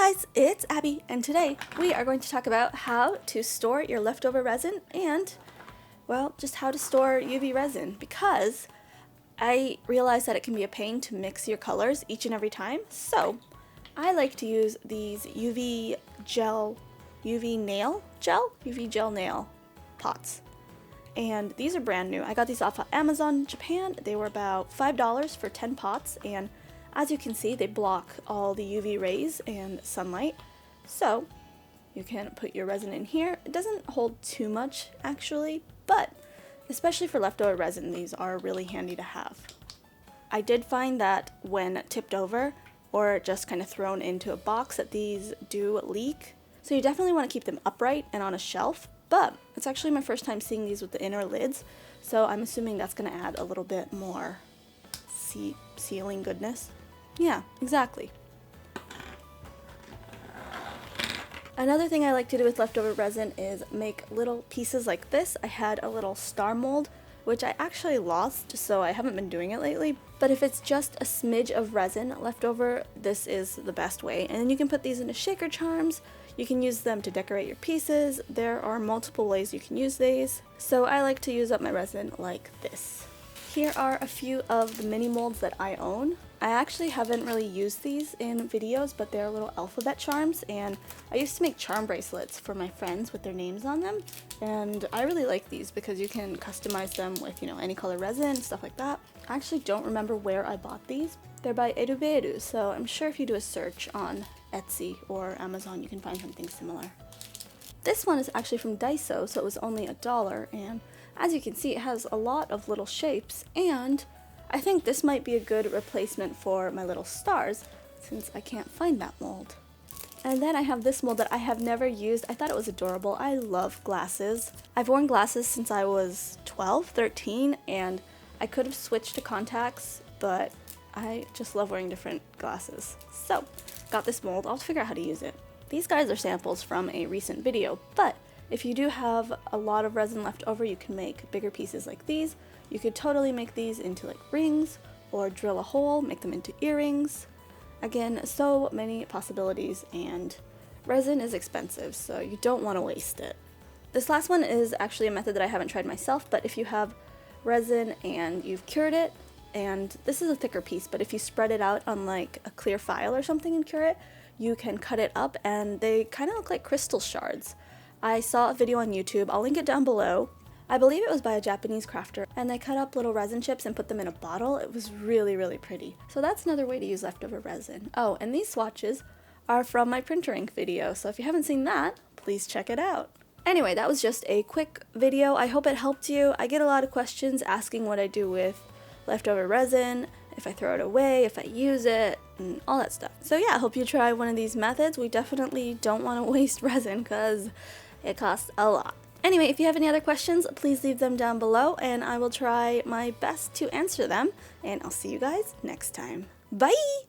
guys, it's Abby, and today we are going to talk about how to store your leftover resin and, well, just how to store UV resin, because I realize that it can be a pain to mix your colors each and every time. So I like to use these UV gel nail pots. And these are brand new. I got these off of Amazon Japan. They were about $5 for 10 pots, and as you can see, they block all the UV rays and sunlight. So you can put your resin in here. It doesn't hold too much actually, but especially for leftover resin, these are really handy to have. I did find that when tipped over or just kind of thrown into a box that these do leak. So you definitely want to keep them upright and on a shelf, but it's actually my first time seeing these with the inner lids, so I'm assuming that's going to add a little bit more sealing goodness. Yeah, exactly. Another thing I like to do with leftover resin is make little pieces like this. I had a little star mold, which I actually lost, so I haven't been doing it lately. But if it's just a smidge of resin left over, this is the best way. And then you can put these into shaker charms. You can use them to decorate your pieces. There are multiple ways you can use these. So I like to use up my resin like this. Here are a few of the mini molds that I own. I actually haven't really used these in videos, but they're little alphabet charms, and I used to make charm bracelets for my friends with their names on them, and I really like these because you can customize them with, any color resin, stuff like that. I actually don't remember where I bought these. They're by Eduberu, so I'm sure if you do a search on Etsy or Amazon, you can find something similar. This one is actually from Daiso, so it was only $1, and as you can see, it has a lot of little shapes, and I think this might be a good replacement for my little stars, since I can't find that mold. And then I have this mold that I have never used. I thought it was adorable. I love glasses. I've worn glasses since I was 12, 13, and I could have switched to contacts, but I just love wearing different glasses. So, got this mold. I'll figure out how to use it. These guys are samples from a recent video, but if you do have a lot of resin left over, you can make bigger pieces like these. You could totally make these into like rings, or drill a hole, make them into earrings. Again, so many possibilities, and resin is expensive, so you don't want to waste it. This last one is actually a method that I haven't tried myself, but if you have resin and you've cured it, and this is a thicker piece, but if you spread it out on like a clear file or something and cure it, you can cut it up and they kind of look like crystal shards. I saw a video on YouTube, I'll link it down below. I believe it was by a Japanese crafter, and they cut up little resin chips and put them in a bottle. It was really, really pretty. So that's another way to use leftover resin. Oh, and these swatches are from my printer ink video, so if you haven't seen that, please check it out. Anyway, that was just a quick video. I hope it helped you. I get a lot of questions asking what I do with leftover resin, if I throw it away, if I use it, and all that stuff. So yeah, I hope you try one of these methods. We definitely don't want to waste resin because it costs a lot. Anyway, if you have any other questions, please leave them down below and I will try my best to answer them. And I'll see you guys next time. Bye!